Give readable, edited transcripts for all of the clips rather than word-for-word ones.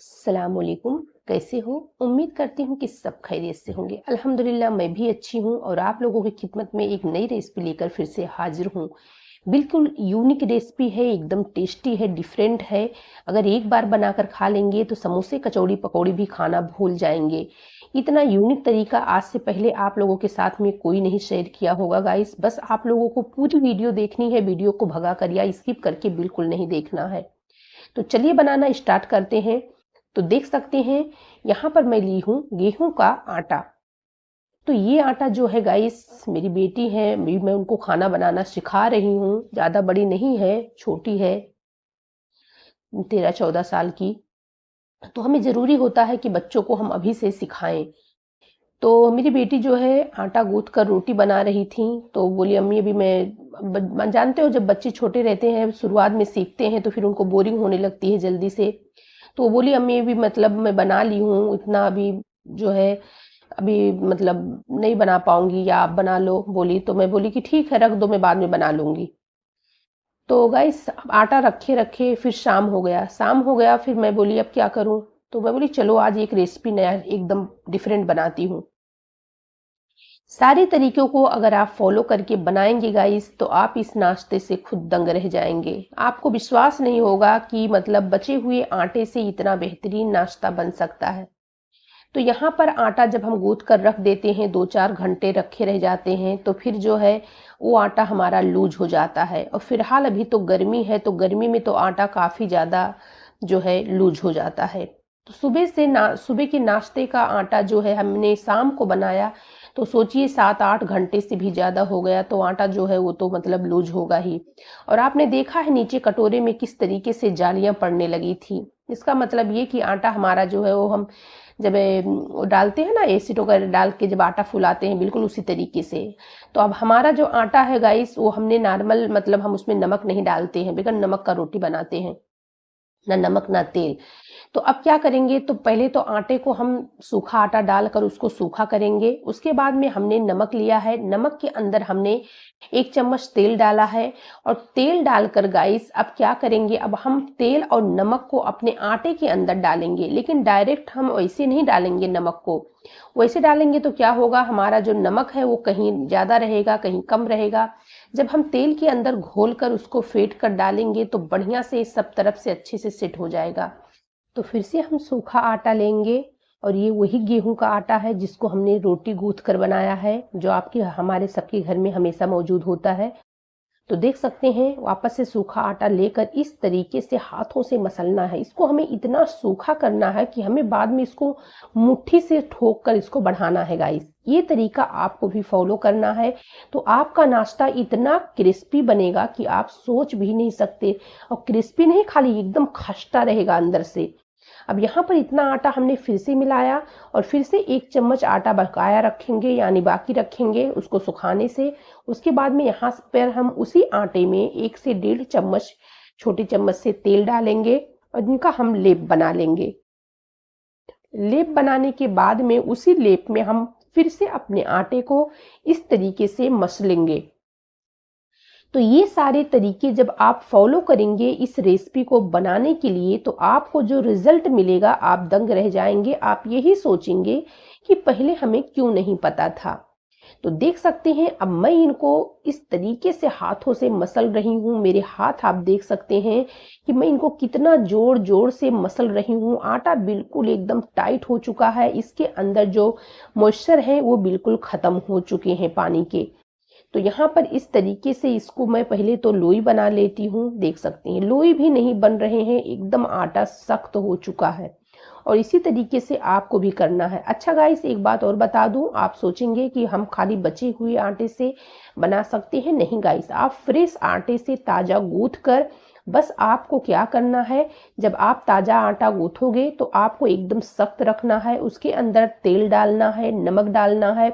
अस्सलामुअलैकुम। कैसे हो? उम्मीद करती हूँ कि सब खैरियत से होंगे। अल्हम्दुलिल्लाह मैं भी अच्छी हूँ और आप लोगों की खिदमत में एक नई रेसिपी लेकर फिर से हाजिर हूँ। बिल्कुल यूनिक रेसिपी है, एकदम टेस्टी है, डिफरेंट है। अगर एक बार बनाकर खा लेंगे तो समोसे कचौड़ी पकौड़ी भी खाना भूल जाएंगे। इतना यूनिक तरीका आज से पहले आप लोगों के साथ में कोई नहीं शेयर किया होगा गाइस। बस आप लोगों को पूरी वीडियो देखनी है, वीडियो को भगा कर या स्किप करके बिल्कुल नहीं देखना है। तो चलिए बनाना स्टार्ट करते हैं। तो देख सकते हैं यहाँ पर मैं ली हूँ गेहूं का आटा। तो ये आटा जो है गाइस, मेरी बेटी है, मैं उनको खाना बनाना सिखा रही हूँ। ज्यादा बड़ी नहीं है, छोटी है, 13-14 साल की। तो हमें जरूरी होता है कि बच्चों को हम अभी से सिखाएं। तो मेरी बेटी जो है आटा गूंथ कर रोटी बना रही थी। तो बोली अम्मी अभी मैं जानते हो जब बच्चे छोटे रहते हैं शुरुआत में सीखते हैं तो फिर उनको बोरिंग होने लगती है जल्दी से। तो वो बोली अम्मी अभी मतलब मैं बना ली हूँ, इतना अभी जो है अभी मतलब नहीं बना पाऊंगी, या आप बना लो। बोली तो मैं बोली कि ठीक है रख दो, मैं बाद में बना लूंगी। तो गाइस आटा रखे रखे फिर शाम हो गया फिर मैं बोली अब क्या करूं। तो मैं बोली चलो आज एक रेसिपी नया एकदम डिफरेंट बनाती हूँ। सारे तरीकों को अगर आप फॉलो करके बनाएंगे गाइस तो आप इस नाश्ते से खुद दंग रह जाएंगे। आपको विश्वास नहीं होगा कि मतलब बचे हुए आटे से इतना बेहतरीन नाश्ता बन सकता है। तो यहाँ पर आटा जब हम गूंथ कर रख देते हैं, 2-4 घंटे रखे रह जाते हैं, तो फिर जो है वो आटा हमारा लूज हो जाता है। और फिलहाल अभी तो गर्मी है, तो गर्मी में तो आटा काफी ज्यादा जो है लूज हो जाता है। तो सुबह के नाश्ते का आटा जो है हमने शाम को बनाया, तो सोचिए 7-8 घंटे से भी ज्यादा हो गया, तो आटा जो है वो तो मतलब लूज होगा ही। और आपने देखा है नीचे कटोरे में किस तरीके से जालियां पड़ने लगी थी। इसका मतलब ये कि आटा हमारा जो है वो हम जब वो डालते हैं ना एसिड वगैरह डाल के जब आटा फुलाते हैं, बिल्कुल उसी तरीके से। तो अब हमारा जो आटा है गाइस वो हमने नॉर्मल मतलब हम उसमें नमक नहीं डालते हैं, बगैर नमक का रोटी बनाते हैं, ना नमक ना तेल। तो अब क्या करेंगे, तो पहले तो आटे को हम सूखा आटा डालकर उसको सूखा करेंगे। उसके बाद में हमने नमक लिया है, नमक के अंदर हमने 1 चम्मच तेल डाला है। और तेल डालकर गाइस अब क्या करेंगे, अब हम तेल और नमक को अपने आटे के अंदर डालेंगे, लेकिन डायरेक्ट हम वैसे नहीं डालेंगे नमक को। वैसे डालेंगे तो क्या होगा, हमारा जो नमक है वो कहीं ज्यादा रहेगा कहीं कम रहेगा। जब हम तेल के अंदर घोल कर उसको फेंट कर डालेंगे तो बढ़िया से सब तरफ से अच्छे से सेट हो जाएगा। तो फिर से हम सूखा आटा लेंगे, और ये वही गेहूं का आटा है जिसको हमने रोटी गूंथ कर बनाया है, जो आपके हमारे सबके घर में हमेशा मौजूद होता है। तो देख सकते हैं वापस से सूखा आटा लेकर इस तरीके से हाथों से मसलना है। इसको हमें इतना सूखा करना है कि हमें बाद में इसको मुट्ठी से ठोक कर इसको बढ़ाना है गाइस। ये तरीका आपको भी फॉलो करना है, तो आपका नाश्ता इतना क्रिस्पी बनेगा कि आप सोच भी नहीं सकते। और क्रिस्पी नहीं, खाली एकदम खस्ता रहेगा अंदर से। अब यहाँ पर इतना आटा हमने फिर से मिलाया, और फिर से 1 चम्मच आटा बकाया रखेंगे, यानी बाकी रखेंगे उसको सुखाने से। उसके बाद में यहाँ पर हम उसी आटे में 1 से 1.5 चम्मच छोटी चम्मच से तेल डालेंगे, और इनका हम लेप बना लेंगे। लेप बनाने के बाद में उसी लेप में हम फिर से अपने आटे को इस तरीके से मसलेंगे। तो ये सारे तरीके जब आप फॉलो करेंगे इस रेसिपी को बनाने के लिए, तो आपको जो रिजल्ट मिलेगा आप दंग रह जाएंगे। आप यही सोचेंगे कि पहले हमें क्यों नहीं पता था। तो देख सकते हैं अब मैं इनको इस तरीके से हाथों से मसल रही हूँ। मेरे हाथ आप देख सकते हैं कि मैं इनको कितना जोर जोर से मसल रही हूँ। आटा बिल्कुल एकदम टाइट हो चुका है, इसके अंदर जो मॉइस्चर है वो बिल्कुल खत्म हो चुके हैं पानी के। तो यहाँ पर इस तरीके से इसको मैं पहले तो लोई बना लेती हूँ। देख सकते हैं लोई भी नहीं बन रहे हैं, एकदम आटा सख्त हो चुका है। और इसी तरीके से आपको भी करना है। अच्छा गाइस एक बात और बता दूं, आप सोचेंगे कि हम खाली बचे हुए आटे से बना सकते हैं। नहीं गाइस, आप फ्रेश आटे से ताजा गूंथ कर, बस आपको क्या करना है, जब आप ताजा आटा गूंथोगे तो आपको एकदम सख्त रखना है, उसके अंदर तेल डालना है, नमक डालना है,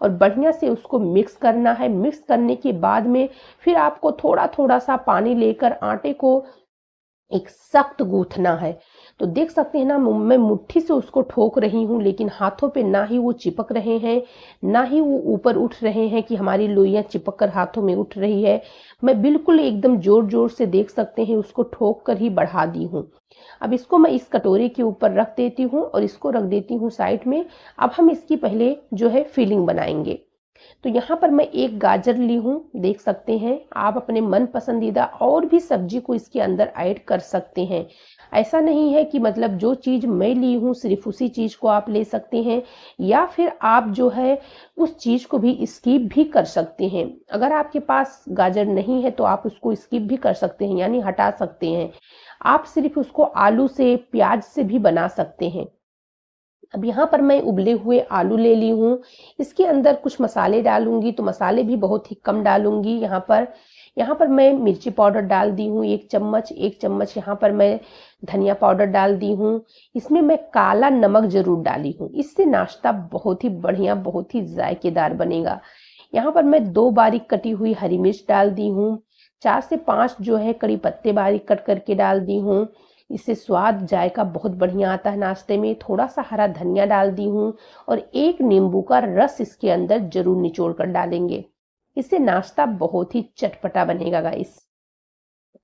और बढ़िया से उसको मिक्स करना है। मिक्स करने के बाद में फिर आपको थोड़ा थोड़ा सा पानी लेकर आटे को एक सख्त गूंथना है। तो देख सकते हैं ना, मैं मुट्ठी से उसको ठोक रही हूँ, लेकिन हाथों पे ना ही वो चिपक रहे हैं, ना ही वो ऊपर उठ रहे हैं कि हमारी लोइयां चिपक कर हाथों में उठ रही है। मैं बिल्कुल एकदम जोर जोर से देख सकते हैं उसको ठोक कर ही बढ़ा दी हूँ। अब इसको मैं इस कटोरे के ऊपर रख देती हूँ और इसको रख देती हूँ साइड में। अब हम इसकी पहले जो है फिलिंग बनाएंगे। तो यहाँ पर मैं एक गाजर ली हूँ, देख सकते हैं। आप अपने मन पसंदीदा और भी सब्जी को इसके अंदर ऐड कर सकते हैं। ऐसा नहीं है कि मतलब जो चीज़ मैं ली हूँ सिर्फ उसी चीज़ को आप ले सकते हैं, या फिर आप जो है उस चीज़ को भी स्किप भी कर सकते हैं। अगर आपके पास गाजर नहीं है तो आप उसको स्किप भी कर सकते हैं, यानी हटा सकते हैं। आप सिर्फ उसको आलू से, प्याज से भी बना सकते हैं। अब यहाँ पर मैं उबले हुए आलू ले ली हूँ। इसके अंदर कुछ मसाले डालूंगी, तो मसाले भी बहुत ही कम डालूंगी। यहाँ पर मैं मिर्ची पाउडर डाल दी हूँ 1 चम्मच यहाँ पर मैं धनिया पाउडर डाल दी हूँ। इसमें मैं काला नमक जरूर डाली हूँ, इससे नाश्ता बहुत ही बढ़िया, बहुत ही जायकेदार बनेगा। यहाँ पर मैं 2 बारीक कटी हुई हरी मिर्च डाल दी हूँ। 4 से 5 जो है कड़ी पत्ते बारीक कट करके डाल दी हूँ। इससे स्वाद, जायका बहुत बढ़िया आता है नाश्ते में। थोड़ा सा हरा धनिया डाल दी हूँ और 1 नींबू का रस इसके अंदर जरूर निचोड़ कर डालेंगे। इससे नाश्ता बहुत ही चटपटा बनेगा गाइस।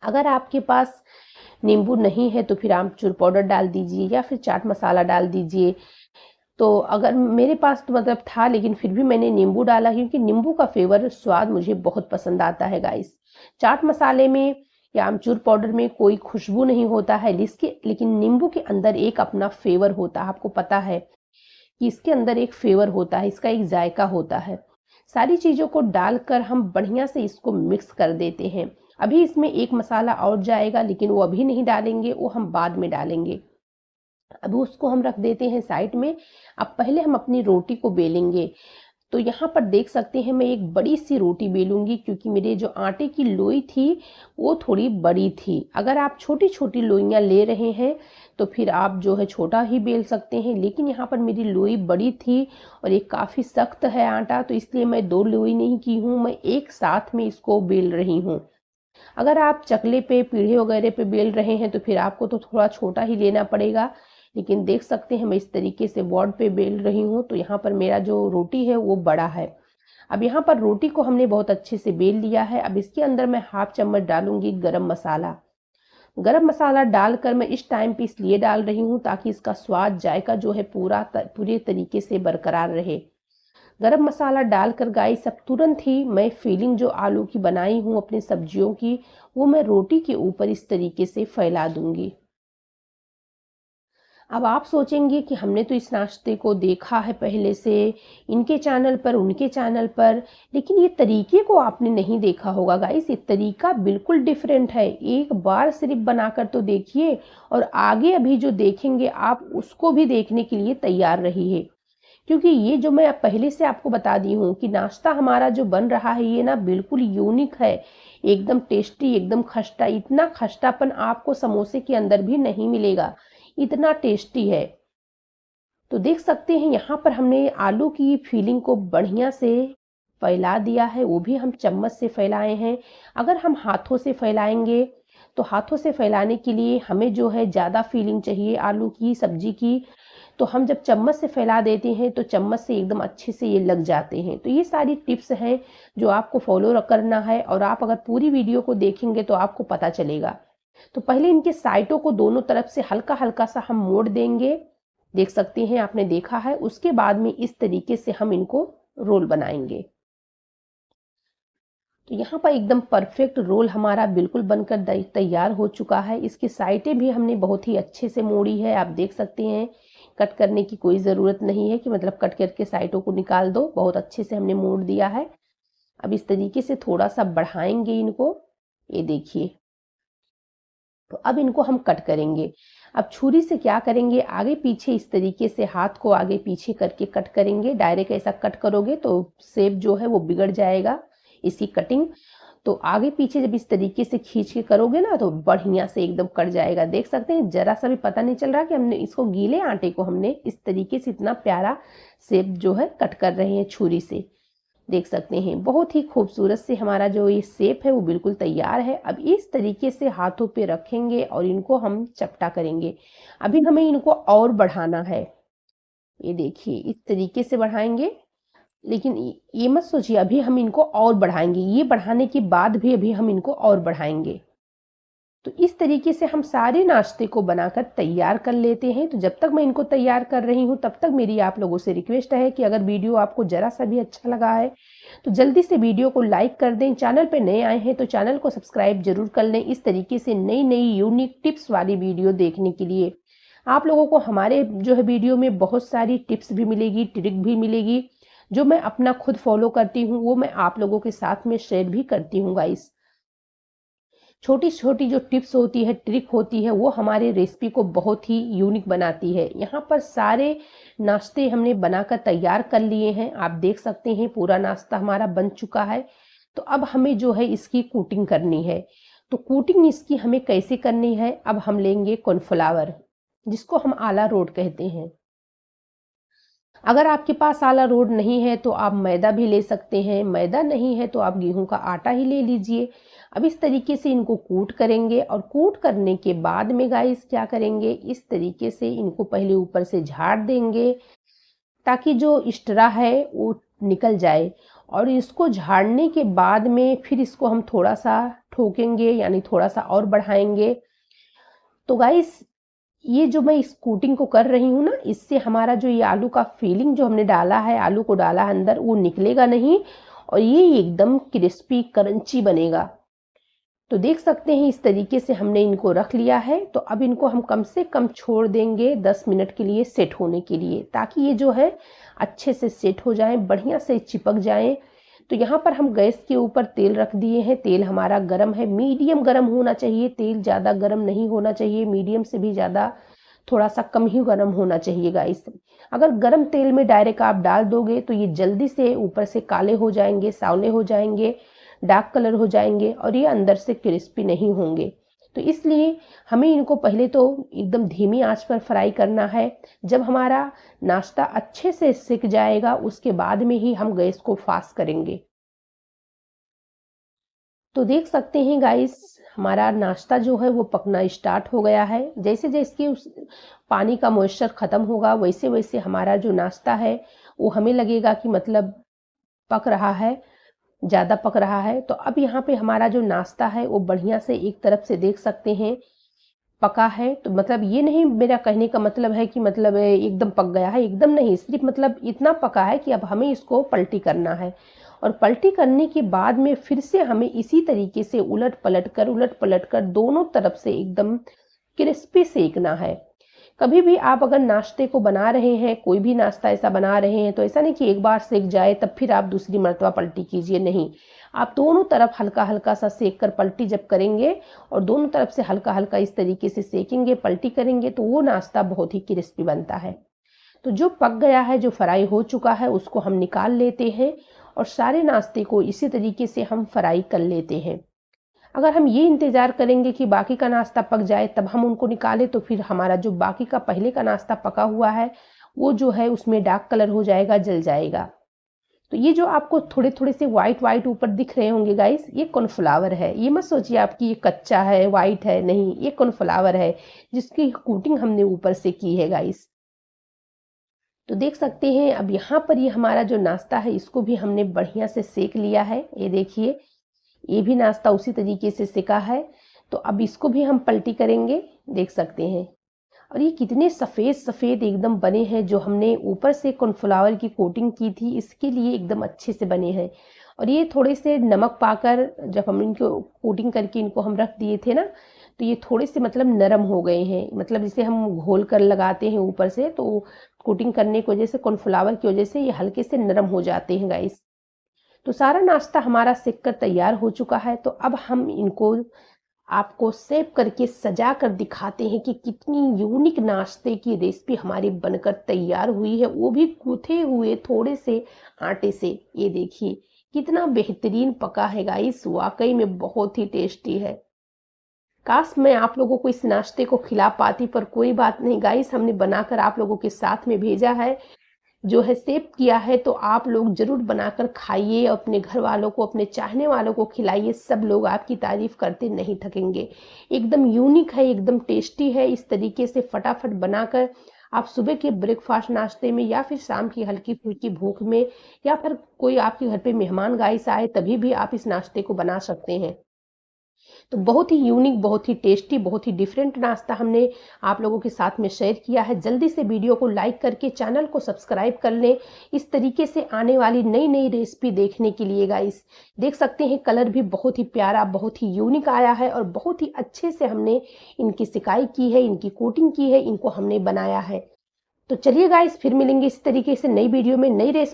अगर आपके पास नींबू नहीं है तो फिर आमचूर पाउडर डाल दीजिए या फिर चाट मसाला डाल दीजिए। तो अगर मेरे पास तो मतलब था, लेकिन फिर भी मैंने नींबू डाला क्योंकि नींबू का फ्लेवर, स्वाद मुझे बहुत पसंद आता है गाइस। चाट मसाले में या आमचूर पाउडर में कोई खुशबू नहीं होता है, लेकिन नींबू के अंदर एक अपना फ्लेवर होता है। आपको पता है कि इसके अंदर एक फ्लेवर होता है, इसका एक जायका होता है। सारी चीज़ों को डालकर हम बढ़िया से इसको मिक्स कर देते हैं। अभी इसमें एक मसाला और जाएगा, लेकिन वो अभी नहीं डालेंगे, वो हम बाद में डालेंगे। अब उसको हम रख देते हैं साइड में। अब पहले हम अपनी रोटी को बेलेंगे। तो यहाँ पर देख सकते हैं मैं एक बड़ी सी रोटी बेलूंगी, क्योंकि मेरे जो आटे की लोई थी वो थोड़ी बड़ी थी। अगर आप छोटी छोटी लोइयाँ ले रहे हैं तो फिर आप जो है छोटा ही बेल सकते हैं, लेकिन यहाँ पर मेरी लोई बड़ी थी और ये काफ़ी सख्त है आटा, तो इसलिए मैं 2 लोई नहीं की हूँ, मैं एक साथ में इसको बेल रही हूँ। अगर आप चकले पे, पीढ़े वगैरह पे बेल रहे हैं तो फिर आपको तो थोड़ा छोटा ही लेना पड़ेगा। लेकिन देख सकते हैं मैं इस तरीके से बोर्ड पे बेल रही हूँ, तो यहाँ पर मेरा जो रोटी है वो बड़ा है। अब यहाँ पर रोटी को हमने बहुत अच्छे से बेल लिया है। अब इसके अंदर मैं 1/2 चम्मच डालूंगी गरम मसाला। गरम मसाला डालकर मैं इस टाइम पे इसलिए डाल रही हूँ ताकि इसका स्वाद, जायका जो है पूरे तरीके से बरकरार रहे। गरम मसाला डालकर गाइस अब तुरंत ही मैं फिलिंग जो आलू की बनाई हूँ अपनी सब्जियों की, वो मैं रोटी के ऊपर इस तरीके से फैला दूंगी। अब आप सोचेंगे कि हमने तो इस नाश्ते को देखा है पहले से, इनके चैनल पर, उनके चैनल पर, लेकिन ये तरीके को आपने नहीं देखा होगा गाइस। ये तरीका बिल्कुल डिफरेंट है। एक बार सिर्फ बनाकर तो देखिए, और आगे अभी जो देखेंगे आप उसको भी देखने के लिए तैयार रहिए। क्योंकि ये जो मैं पहले से आपको बता दी हूँ कि नाश्ता हमारा जो बन रहा है ये ना बिल्कुल यूनिक है, एकदम टेस्टी, एकदम खस्ता। इतना खस्तापन आपको समोसे के अंदर भी नहीं मिलेगा, इतना टेस्टी है। तो देख सकते हैं यहाँ पर हमने आलू की फिलिंग को बढ़िया से फैला दिया है, वो भी हम चम्मच से फैलाए हैं। अगर हम हाथों से फैलाएंगे तो हाथों से फैलाने के लिए हमें जो है ज़्यादा फिलिंग चाहिए आलू की सब्जी की, तो हम जब चम्मच से फैला देते हैं तो चम्मच से एकदम अच्छे से ये लग जाते हैं। तो ये सारी टिप्स हैं जो आपको फॉलो करना है, और आप अगर पूरी वीडियो को देखेंगे तो आपको पता चलेगा। तो पहले इनके साइडों को दोनों तरफ से हल्का हल्का सा हम मोड़ देंगे, देख सकते हैं, आपने देखा है। उसके बाद में इस तरीके से हम इनको रोल बनाएंगे। तो यहाँ पर एकदम परफेक्ट रोल हमारा बिल्कुल बनकर तैयार हो चुका है। इसकी साइडें भी हमने बहुत ही अच्छे से मोड़ी है, आप देख सकते हैं। कट करने की कोई ज़रूरत नहीं है कि मतलब कट करके साइडों को निकाल दो, बहुत अच्छे से हमने मोड़ दिया है। अब इस तरीके से थोड़ा सा बढ़ाएंगे इनको, ये देखिए। तो अब इनको हम कट करेंगे। अब छुरी से क्या करेंगे, आगे पीछे इस तरीके से हाथ को आगे पीछे करके कट करेंगे। डायरेक्ट ऐसा कट करोगे तो शेप जो है वो बिगड़ जाएगा इसकी कटिंग। तो आगे पीछे जब इस तरीके से खींच के करोगे ना तो बढ़िया से एकदम कट जाएगा। देख सकते हैं, जरा सा भी पता नहीं चल रहा कि हमने इसको, गीले आटे को हमने इस तरीके से इतना प्यारा शेप जो है कट कर रहे हैं छुरी से। देख सकते हैं बहुत ही खूबसूरत से हमारा जो ये शेप है वो बिल्कुल तैयार है। अब इस तरीके से हाथों पे रखेंगे और इनको हम चपटा करेंगे। अभी हमें इनको और बढ़ाना है, ये देखिए इस तरीके से बढ़ाएंगे। लेकिन ये मत सोचिए अभी हम इनको और बढ़ाएंगे, ये बढ़ाने के बाद भी अभी हम इनको और बढ़ाएंगे। तो इस तरीके से हम सारे नाश्ते को बनाकर तैयार कर लेते हैं। तो जब तक मैं इनको तैयार कर रही हूँ तब तक मेरी आप लोगों से रिक्वेस्ट है कि अगर वीडियो आपको ज़रा सा भी अच्छा लगा है तो जल्दी से वीडियो को लाइक कर दें। चैनल पे नए आए हैं तो चैनल को सब्सक्राइब जरूर कर लें। इस तरीके से नई नई यूनिक टिप्स वाली वीडियो देखने के लिए आप लोगों को हमारे जो है वीडियो में बहुत सारी टिप्स भी मिलेगी, ट्रिक भी मिलेगी, जो मैं अपना खुद फॉलो करती हूँ, वो मैं आप लोगों के साथ में शेयर भी करती हूँ गाइस। छोटी छोटी जो टिप्स होती है, ट्रिक होती है, वो हमारे रेसिपी को बहुत ही यूनिक बनाती है। यहाँ पर सारे नाश्ते हमने बनाकर तैयार कर लिए हैं। आप देख सकते हैं पूरा नाश्ता हमारा बन चुका है। तो अब हमें जो है इसकी कोटिंग करनी है। तो कोटिंग इसकी हमें कैसे करनी है, अब हम लेंगे कॉर्नफ्लावर, जिसको हम आला रोड कहते हैं। अगर आपके पास आला रोड नहीं है तो आप मैदा भी ले सकते हैं, मैदा नहीं है तो आप गेहूं का आटा ही ले लीजिए। अब इस तरीके से इनको कूट करेंगे और कूट करने के बाद में गाइस क्या करेंगे, इस तरीके से इनको पहले ऊपर से झाड़ देंगे ताकि जो स्ट्रा है वो निकल जाए। और इसको झाड़ने के बाद में फिर इसको हम थोड़ा सा ठोकेंगे, यानी थोड़ा सा और बढ़ाएंगे। तो गाइस ये जो मैं इस कोटिंग को कर रही हूँ ना, इससे हमारा जो ये आलू का फीलिंग जो हमने डाला है, आलू को डाला है अंदर, वो निकलेगा नहीं और ये एकदम क्रिस्पी क्रंची बनेगा। तो देख सकते हैं इस तरीके से हमने इनको रख लिया है। तो अब इनको हम कम से कम छोड़ देंगे 10 मिनट के लिए सेट होने के लिए, ताकि ये जो है अच्छे से सेट हो जाए, बढ़िया से चिपक जाए। तो यहाँ पर हम गैस के ऊपर तेल रख दिए हैं। तेल हमारा गरम है, मीडियम गरम होना चाहिए, तेल ज़्यादा गरम नहीं होना चाहिए, मीडियम से भी ज़्यादा थोड़ा सा कम ही गरम होना चाहिए गाइस। अगर गरम तेल में डायरेक्ट आप डाल दोगे तो ये जल्दी से ऊपर से काले हो जाएंगे, सावले हो जाएंगे, डार्क कलर हो जाएंगे और ये अंदर से क्रिस्पी नहीं होंगे। तो इसलिए हमें इनको पहले तो एकदम धीमी आंच पर फ्राई करना है। जब हमारा नाश्ता अच्छे से सिक जाएगा उसके बाद में ही हम गैस को फास्ट करेंगे। तो देख सकते हैं गाइस हमारा नाश्ता जो है वो पकना स्टार्ट हो गया है। जैसे जैसे उस पानी का मॉइस्चर खत्म होगा वैसे वैसे हमारा जो नाश्ता है वो हमें लगेगा कि मतलब पक रहा है, ज़्यादा पक रहा है। तो अब यहाँ पे हमारा जो नाश्ता है वो बढ़िया से एक तरफ से देख सकते हैं पका है। तो मतलब ये नहीं, मेरा कहने का मतलब है कि मतलब एकदम पक गया है, एकदम नहीं, सिर्फ मतलब इतना पका है कि अब हमें इसको पलटी करना है। और पलटी करने के बाद में फिर से हमें इसी तरीके से उलट पलट कर दोनों तरफ से एकदम क्रिस्पी सेकना है। कभी भी आप अगर नाश्ते को बना रहे हैं, कोई भी नाश्ता ऐसा बना रहे हैं, तो ऐसा नहीं कि एक बार सेक जाए तब फिर आप दूसरी मर्तबा पलटी कीजिए, नहीं। आप दोनों तरफ हल्का हल्का सा सेक कर पलटी जब करेंगे और दोनों तरफ से हल्का हल्का इस तरीके से सेकेंगे, पलटी करेंगे, तो वो नाश्ता बहुत ही क्रिस्पी बनता है। तो जो पक गया है, जो फ्राई हो चुका है, उसको हम निकाल लेते हैं और सारे नाश्ते को इसी तरीके से हम फ्राई कर लेते हैं। अगर हम ये इंतज़ार करेंगे कि बाकी का नाश्ता पक जाए तब हम उनको निकालें तो फिर हमारा जो बाकी का पहले का नाश्ता पका हुआ है वो जो है उसमें डार्क कलर हो जाएगा, जल जाएगा। तो ये जो आपको थोड़े थोड़े से वाइट वाइट ऊपर दिख रहे होंगे गाइस, ये कॉर्नफ्लावर है। ये मत सोचिए आपकी ये कच्चा है, वाइट है, नहीं, ये कॉर्नफ्लावर है जिसकी कोटिंग हमने ऊपर से की है गाइस। तो देख सकते हैं अब यहाँ पर ये हमारा जो नाश्ता है इसको भी हमने बढ़िया से सेक लिया है। ये देखिए ये भी नाश्ता उसी तरीके से सेका है। तो अब इसको भी हम पलटी करेंगे, देख सकते हैं। और ये कितने सफ़ेद सफ़ेद एकदम बने हैं, जो हमने ऊपर से कॉर्नफ्लावर की कोटिंग की थी इसके लिए एकदम अच्छे से बने हैं। और ये थोड़े से नमक पाकर जब हम इनको कोटिंग करके इनको हम रख दिए थे ना, तो ये थोड़े से मतलब नरम हो गए हैं। मतलब जिसे हम घोल कर लगाते हैं ऊपर से, तो कोटिंग करने की वजह से, कॉर्नफ्लावर की वजह से ये हल्के से नरम हो जाते हैं गाइस। तो सारा नाश्ता हमारा सेक कर तैयार हो चुका है। तो अब हम इनको आपको सेव करके सजा कर दिखाते हैं कि कितनी यूनिक नाश्ते की रेसिपी हमारी बनकर तैयार हुई है, वो भी गूथे हुए थोड़े से आटे से। ये देखिए कितना बेहतरीन पका है गाइस, वाकई में बहुत ही टेस्टी है। काश मैं आप लोगों को इस नाश्ते को खिला पाती, पर कोई बात नहीं गाइस, हमने बनाकर आप लोगों के साथ में भेजा है, जो है सेव किया है। तो आप लोग जरूर बनाकर खाइए, अपने घर वालों को, अपने चाहने वालों को खिलाइए। सब लोग आपकी तारीफ करते नहीं थकेंगे। एकदम यूनिक है, एकदम टेस्टी है। इस तरीके से फटाफट बनाकर आप सुबह के ब्रेकफास्ट नाश्ते में या फिर शाम की हल्की फुल्की भूख में, या फिर कोई आपके घर पे मेहमान गाइस आए तभी भी आप इस नाश्ते को बना सकते हैं। तो बहुत ही यूनिक, बहुत ही टेस्टी, बहुत ही डिफरेंट नाश्ता हमने आप लोगों के साथ में शेयर किया है। जल्दी से वीडियो को लाइक करके चैनल को सब्सक्राइब कर लें इस तरीके से आने वाली नई नई रेसिपी देखने के लिए गाइस। देख सकते हैं कलर भी बहुत ही प्यारा, बहुत ही यूनिक आया है और बहुत ही अच्छे से हमने इनकी सिकाई की है, इनकी कोटिंग की है, इनको हमने बनाया है। तो चलिए गाइस फिर मिलेंगे इस तरीके से नई वीडियो में नई रेसिपी